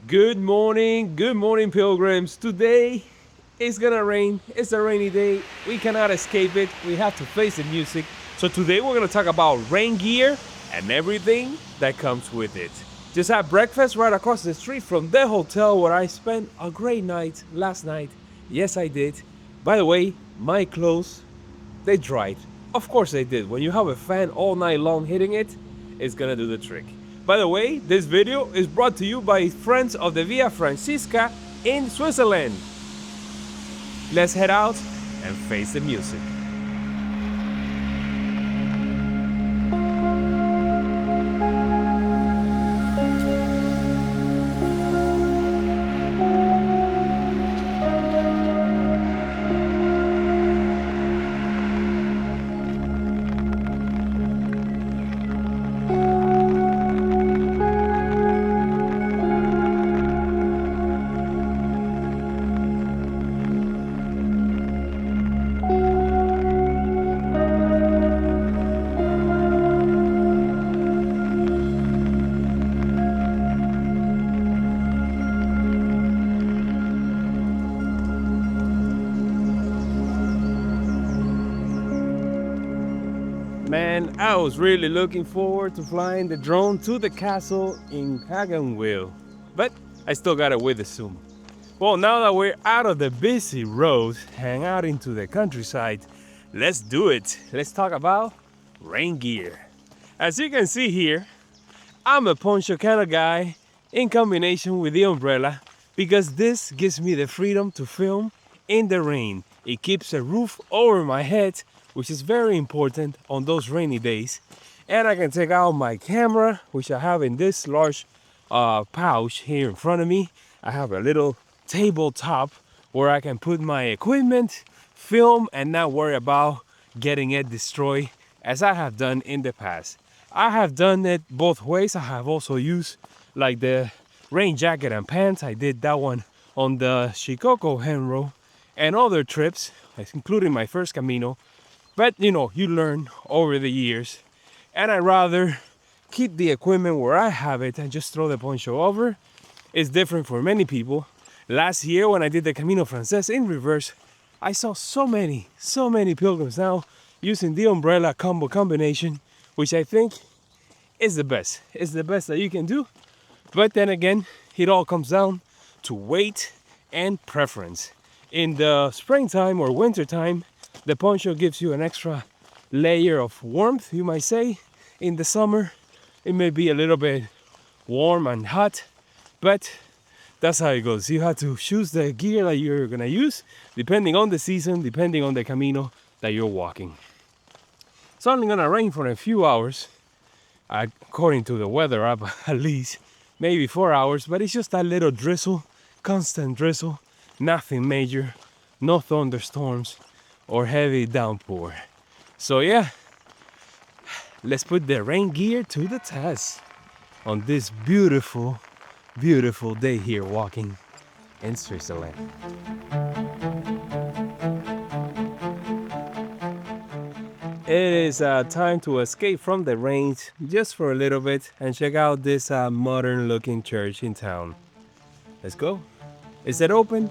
Good morning, pilgrims. Today it's gonna rain. It's a rainy day. We cannot escape it. We have to face the music. So today we're gonna talk about rain gear and everything that comes with it. Just had breakfast right across the street from the hotel where I spent a great night last night. Yes, I did. By the way, my clothes they dried. Of course they did. When you have a fan all night long hitting it, it's gonna do the trick. By the way, this video is brought to you by friends of the Via Fransisca in Switzerland. Let's head out and face the music. Man, I was really looking forward to flying the drone to the castle in Hagenwil, but I still gotta wait soon. Well, now that we're out of the busy road and out into the countryside, let's do it. Let's talk about rain gear. As you can see here, I'm a poncho kind of guy in combination with the umbrella because this gives me the freedom to film in the rain. It keeps a roof over my head, which is very important on those rainy days. And I can take out my camera, which I have in this large pouch here in front of me. I have a little tabletop where I can put my equipment, film, and not worry about getting it destroyed as I have done in the past. I have done it both ways. I have also used like the rain jacket and pants. I did that one on the Chicago Henro and other trips, including my first Camino. But you know, you learn over the years. And I rather keep the equipment where I have it and just throw the poncho over. It's different for many people. Last year when I did the Camino Frances in reverse, I saw so many pilgrims now using the umbrella combo combination, which I think is the best. It's the best that you can do. But then again, it all comes down to weight and preference. In the springtime or wintertime, the poncho gives you an extra layer of warmth, you might say. In the summer, it may be a little bit warm and hot, but that's how it goes. You have to choose the gear that you're gonna use depending on the season, depending on the Camino that you're walking. It's only gonna rain for a few hours, according to the weather app, at least maybe 4 hours, but it's just that little drizzle, constant drizzle, nothing major, no thunderstorms or heavy downpour. So yeah, let's put the rain gear to the test on this beautiful day here walking in Switzerland. It is time to escape from the rains just for a little bit and check out this modern looking church in town. Let's go. Is it open?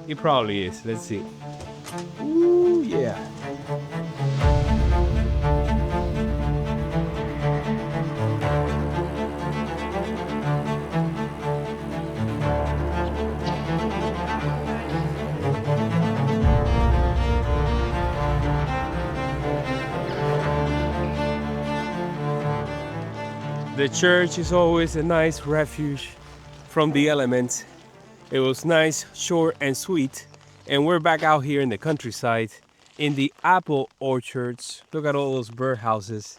It probably is. Let's see. Ooh, yeah. The church is always a nice refuge from the elements. It was nice, short, and sweet. And we're back out here in the countryside in the apple orchards. Look at all those birdhouses.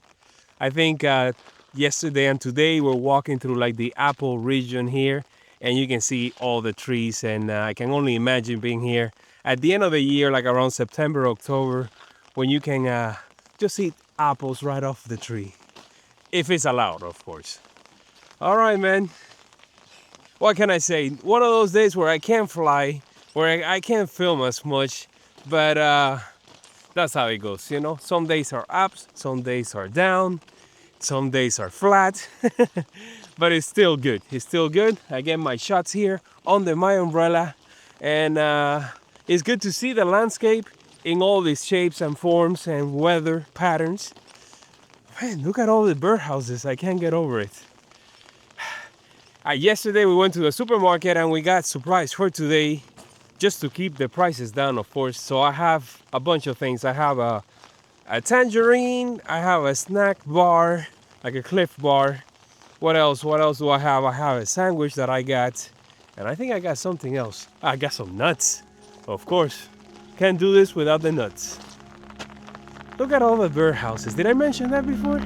I think yesterday and today we're walking through like the apple region here, and you can see all the trees. And I can only imagine being here at the end of the year, like around September, October, when you can just eat apples right off the tree. If it's allowed, of course. All right, man. What can I say? One of those days where I can't fly, where I can't film as much, but that's how it goes, you know? Some days are up, some days are down, some days are flat. but it's still good. It's still good. I get my shots here under my umbrella, and it's good to see the landscape in all these shapes and forms and weather patterns. Man, look at all the birdhouses. I can't get over it. Yesterday we went to the supermarket and we got supplies for today, just to keep the prices down, of course. So I have a bunch of things. I have a tangerine, I have a snack bar, like a Cliff bar. What else? What else do I have? I have a sandwich that I got, and I think I got something else. I got some nuts. Of course, can't do this without the nuts. Look at all the birdhouses. Did I mention that before?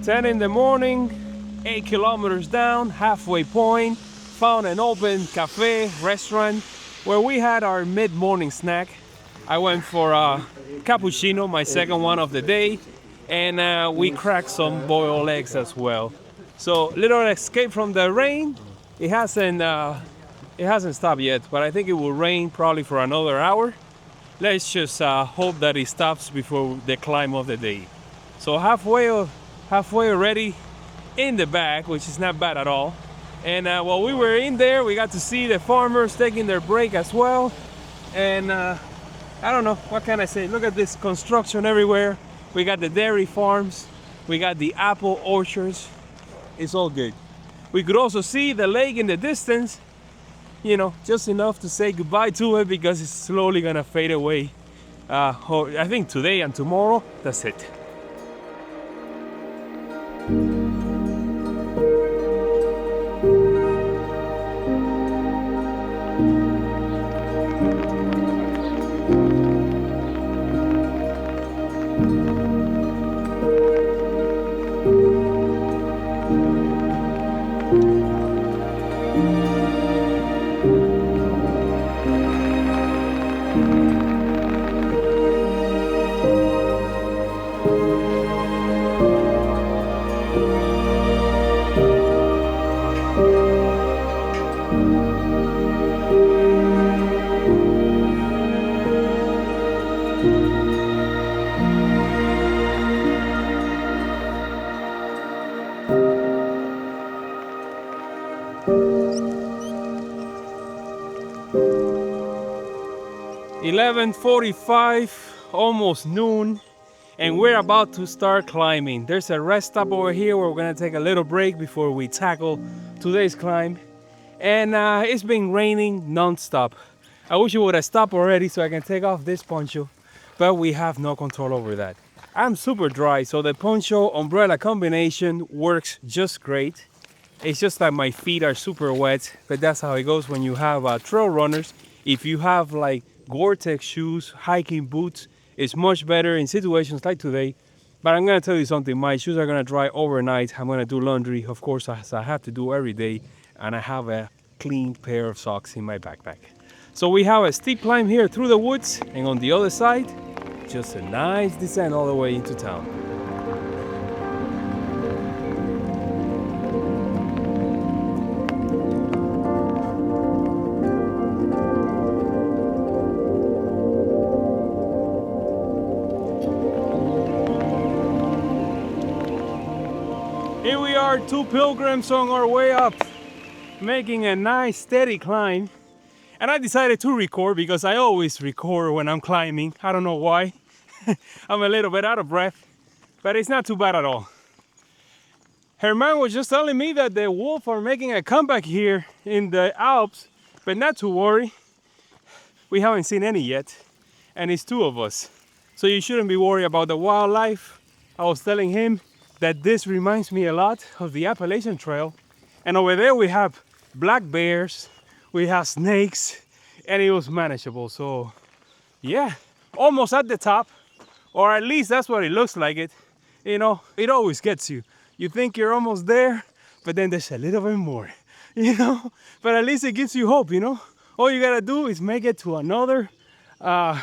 Ten in the morning, 8 kilometers down, halfway point, found an open cafe, restaurant, where we had our mid-morning snack. I went for a cappuccino, my second one of the day, and we cracked some boiled eggs as well. So, little escape from the rain. It hasn't stopped yet, but I think it will rain probably for another hour. Let's just hope that it stops before the climb of the day. So halfway already in the back, which is not bad at all. And while we were in there, we got to see the farmers taking their break as well. And I don't know, what can I say? Look at this construction everywhere. We got the dairy farms, we got the apple orchards. It's all good. We could also see the lake in the distance, you know, just enough to say goodbye to it because it's slowly gonna fade away. I think today and tomorrow, that's it. "11:45, almost noon, and we're about to start climbing. There's a rest stop over here where we're gonna take a little break before we tackle today's climb. And it's been raining non-stop. I wish it would have stopped already so I can take off this poncho, but we have no control over that. I'm super dry, so the poncho umbrella combination works just great. It's just that my feet are super wet, but that's how it goes when you have trail runners. If you have like Gore-Tex shoes, hiking boots, it's much better in situations like today. But I'm gonna tell you something, my shoes are gonna dry overnight. I'm gonna do laundry, of course, as I have to do every day, and I have a clean pair of socks in my backpack. So we have a steep climb here through the woods, and on the other side, just a nice descent all the way into town. Here we are, two pilgrims on our way up, making a nice steady climb. And I decided to record because I always record when I'm climbing. I don't know why. I'm a little bit out of breath, but it's not too bad at all. Herman was just telling me that the wolves are making a comeback here in the Alps, but not to worry. We haven't seen any yet, and it's 2 of us. So you shouldn't be worried about the wildlife. I was telling him that this reminds me a lot of the Appalachian Trail. And over there we have black bears, we have snakes, and it was manageable. So yeah, almost at the top, or at least that's what it looks like it. You know, it always gets you. You think you're almost there, but then there's a little bit more, you know? But at least it gives you hope, you know? All you gotta do is make it to another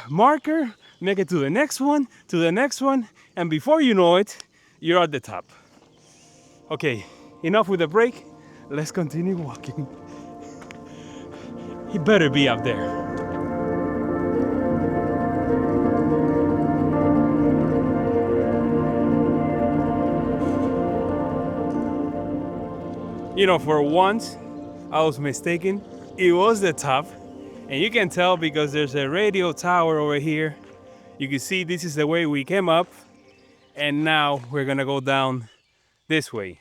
marker, make it to the next one, and before you know it, you're at the top. Okay, enough with the break. Let's continue walking. He better be up there. You know, for once, I was mistaken. It was the top. And you can tell because there's a radio tower over here. You can see this is the way we came up. And now we're gonna go down this way.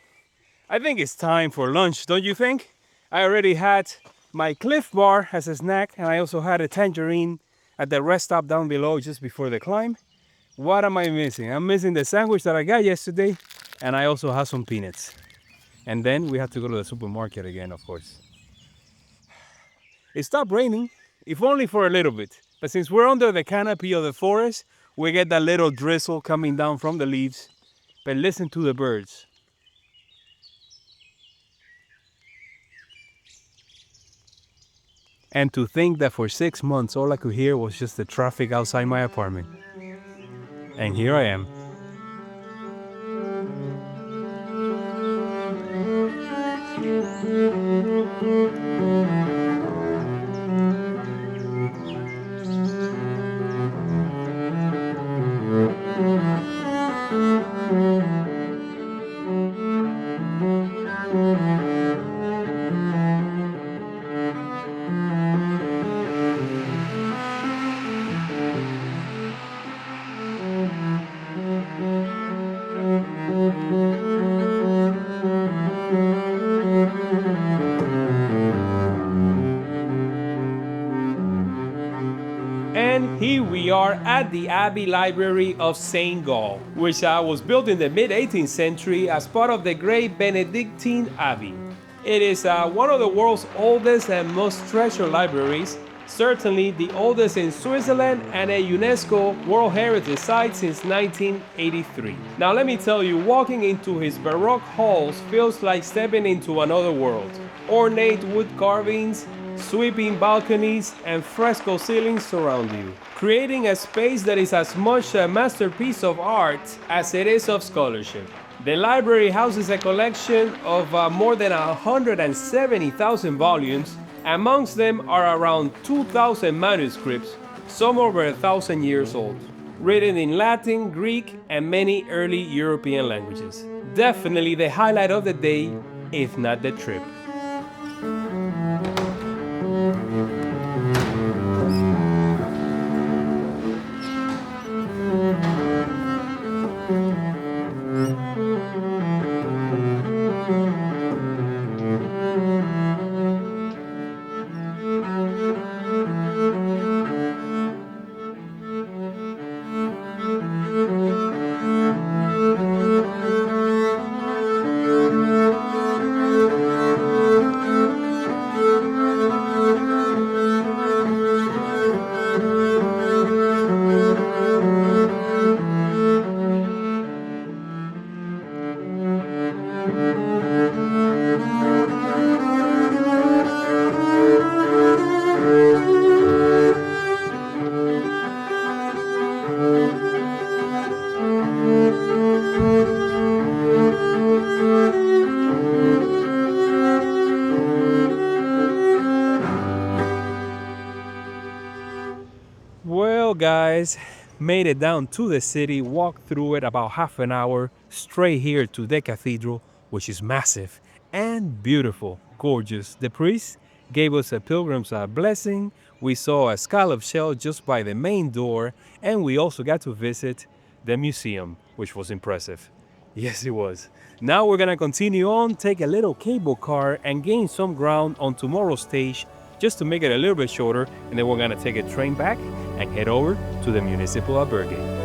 I think it's time for lunch, don't you think? I already had my Cliff Bar as a snack, and I also had a tangerine at the rest stop down below just before the climb. What am I missing? I'm missing the sandwich that I got yesterday, and I also have some peanuts. And then we have to go to the supermarket again, of course. It stopped raining, if only for a little bit. But since we're under the canopy of the forest, we get that little drizzle coming down from the leaves. But listen to the birds. And to think that for 6 months, all I could hear was just the traffic outside my apartment. And here I am. And here we are at the Abbey Library of St. Gall, which was built in the mid-18th century as part of the Great Benedictine Abbey. It is one of the world's oldest and most treasured libraries, certainly the oldest in Switzerland and a UNESCO World Heritage Site since 1983. Now let me tell you, walking into his Baroque halls feels like stepping into another world. Ornate wood carvings, sweeping balconies, and fresco ceilings surround you, creating a space that is as much a masterpiece of art as it is of scholarship. The library houses a collection of more than 170,000 volumes. Amongst them are around 2,000 manuscripts, some over 1,000 years old, written in Latin, Greek, and many early European languages. Definitely the highlight of the day, if not the trip. Well guys, made it down to the city, walked through it about half an hour, straight here to the cathedral, which is massive and beautiful, gorgeous. The priest gave us a pilgrim's blessing. We saw a scallop shell just by the main door, and we also got to visit the museum, which was impressive. Yes, it was. Now we're gonna continue on, take a little cable car, and gain some ground on tomorrow's stage just to make it a little bit shorter, and then we're gonna take a train back and head over to the Municipal Albergue.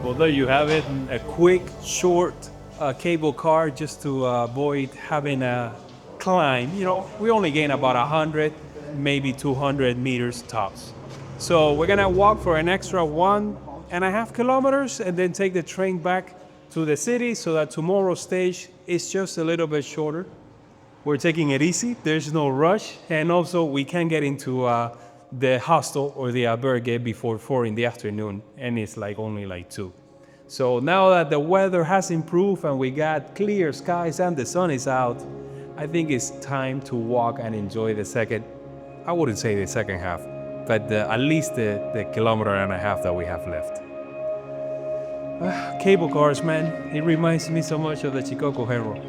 Well, there you have it, a quick, short cable car just to avoid having a climb. You know, we only gain about 100, maybe 200 meters tops. So we're gonna walk for an extra 1.5 kilometers and then take the train back to the city so that tomorrow's stage is just a little bit shorter. We're taking it easy, there's no rush, and also we can get into the hostel or the albergue before 4 in the afternoon, and it's like only like 2. So now that the weather has improved and we got clear skies and the sun is out, I think it's time to walk and enjoy the second, I wouldn't say the second half, but at least the kilometer and a half that we have left. Cable cars, man, it reminds me so much of the Chicoco Herro.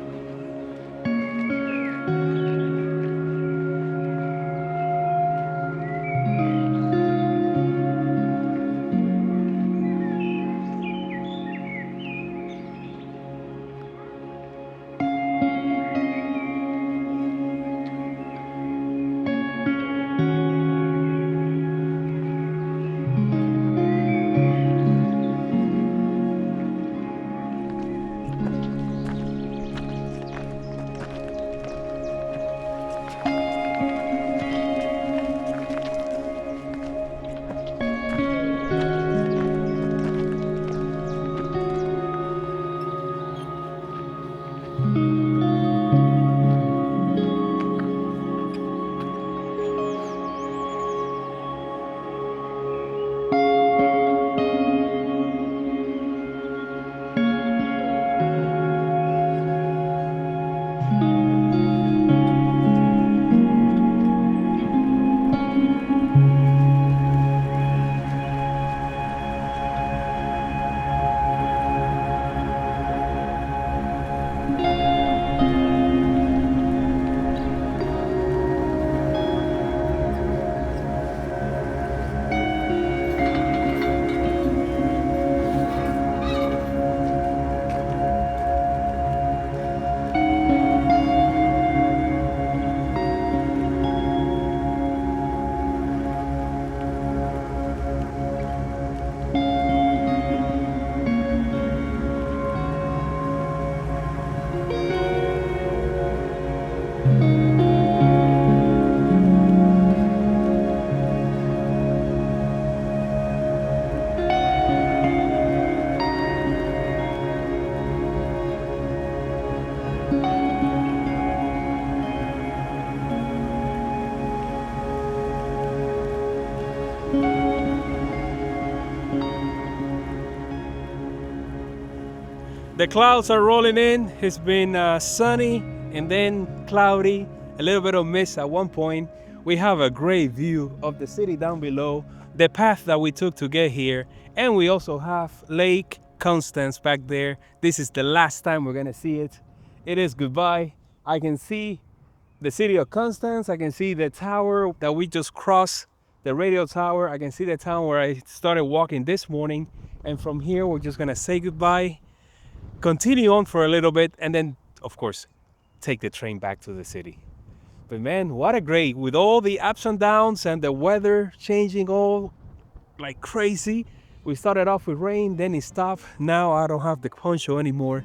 The clouds are rolling in. It's been sunny and then cloudy, a little bit of mist at one point. We have a great view of the city down below, the path that we took to get here, and we also have Lake Constance back there. This is the last time we're gonna see it. It is goodbye. I can see the city of Constance. I can see the tower that we just crossed, the radio tower. I can see the town where I started walking this morning. And from here, we're just gonna say goodbye, continue on for a little bit, and then, of course, take the train back to the city. But man, what a great, with all the ups and downs and the weather changing all like crazy. We started off with rain, then it stopped. Now I don't have the poncho anymore.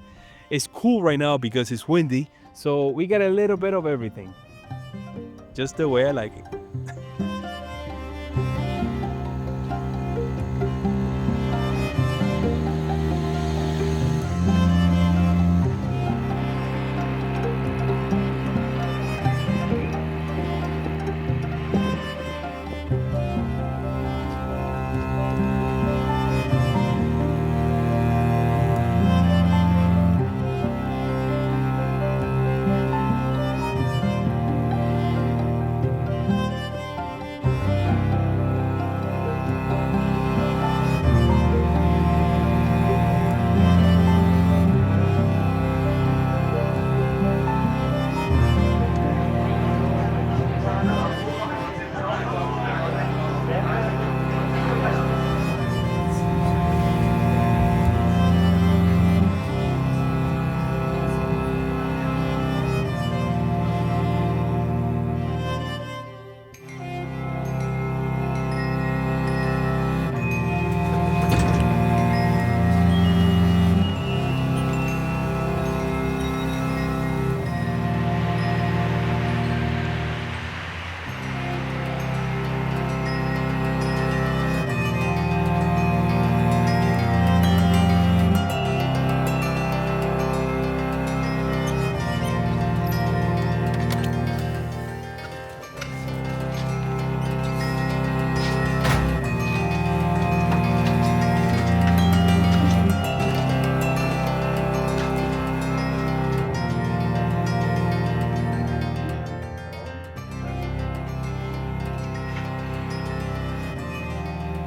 It's cool right now because it's windy. So we get a little bit of everything. Just the way I like it.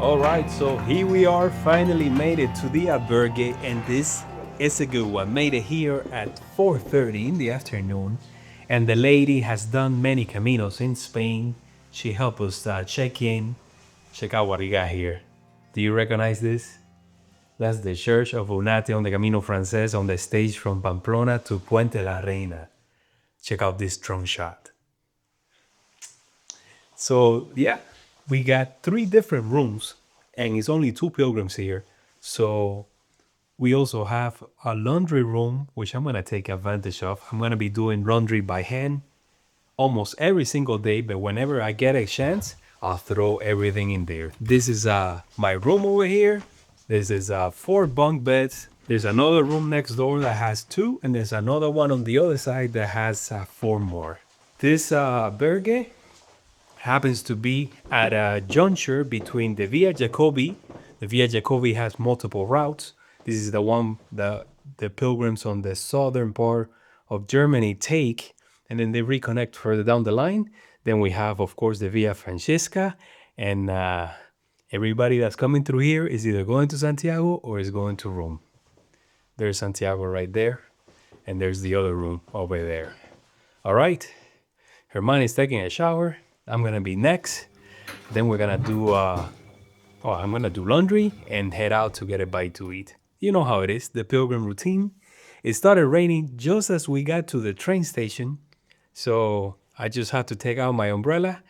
All right, so here we are, finally made it to the albergue, and this is a good one. Made it here at 4:30 in the afternoon, and the lady has done many caminos in Spain. She helped us check in. Check out what we got here. Do you recognize this? That's the Church of Unate on the Camino Frances on the stage from Pamplona to Puente la Reina. Check out this drone shot. So yeah, we got 3 different rooms, and it's only 2 pilgrims here. So we also have a laundry room, which I'm gonna take advantage of. I'm gonna be doing laundry by hand almost every single day, but whenever I get a chance, I'll throw everything in there. This is my room over here. This is 4 bunk beds. There's another room next door that has 2, and there's another one on the other side that has 4 more. This Berge happens to be at a juncture between the Via Jacobi. The Via Jacobi has multiple routes. This is the one that the pilgrims on the southern part of Germany take, and then they reconnect further down the line. Then we have, of course, the Via Francesca, and everybody that's coming through here is either going to Santiago or is going to Rome. There's Santiago right there, and there's the other room over there. All right, Herman is taking a shower. I'm gonna be next. Then we're gonna do I'm gonna do laundry and head out to get a bite to eat. You know how it is, the pilgrim routine. It started raining just as we got to the train station, so I just had to take out my umbrella,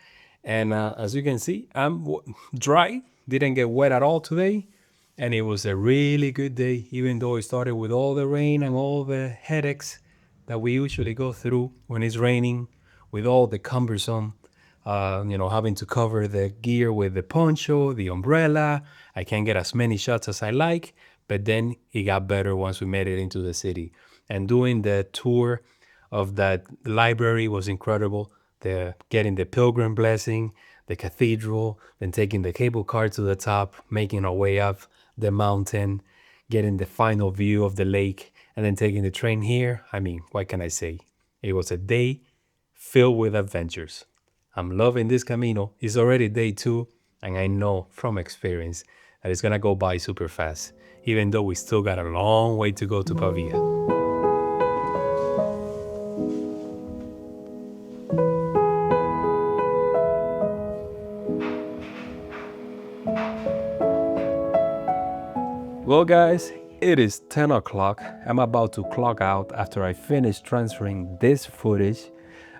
and as you can see, I'm dry, didn't get wet at all today, and it was a really good day, even though it started with all the rain and all the headaches that we usually go through when it's raining, with all the cumbersome having to cover the gear with the poncho, the umbrella. I can't get as many shots as I like, but then it got better once we made it into the city. And doing the tour of that library was incredible. Getting the pilgrim blessing, the cathedral, then taking the cable car to the top, making our way up the mountain, getting the final view of the lake, and then taking the train here. I mean, what can I say? It was a day filled with adventures. I'm loving this Camino. It's already day 2, and I know from experience that it's gonna go by super fast, even though we still got a long way to go to Pavia. Well guys, it is 10 o'clock. I'm about to clock out after I finish transferring this footage.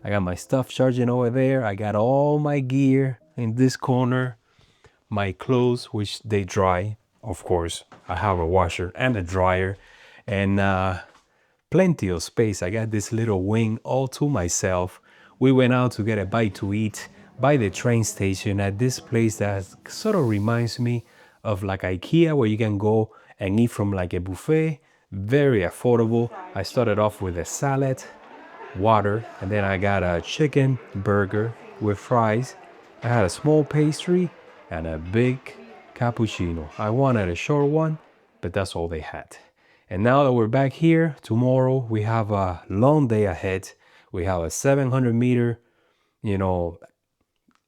I got my stuff charging over there. I got all my gear in this corner. My clothes, which they dry, of course. I have a washer and a dryer, and plenty of space. I got this little wing all to myself. We went out to get a bite to eat by the train station at this place that sort of reminds me of like IKEA, where you can go and eat from like a buffet. Very affordable. I started off with a salad, water, and then I got a chicken burger with fries. I had a small pastry and a big cappuccino. I wanted a short one, but that's all they had. And now that we're back here, tomorrow we have a long day ahead. We have a 700-meter,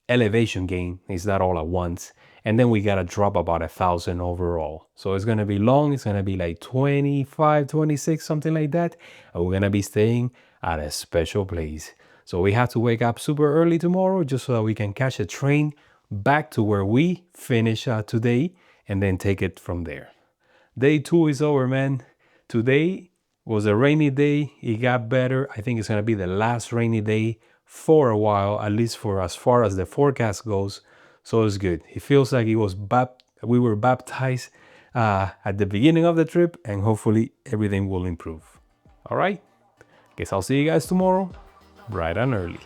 elevation gain. It's not all at once. And then we gotta drop about 1,000 overall. So it's gonna be long. It's gonna be like 25, 26, something like that. And we're gonna be staying at a special place. So we have to wake up super early tomorrow just so that we can catch a train back to where we finish today, and then take it from there. Day 2 is over, man. Today was a rainy day. It got better. I think it's gonna be the last rainy day for a while, at least for as far as the forecast goes. So it's good. It feels like we were baptized at the beginning of the trip, and hopefully everything will improve. All right, guess I'll see you guys tomorrow, bright and early.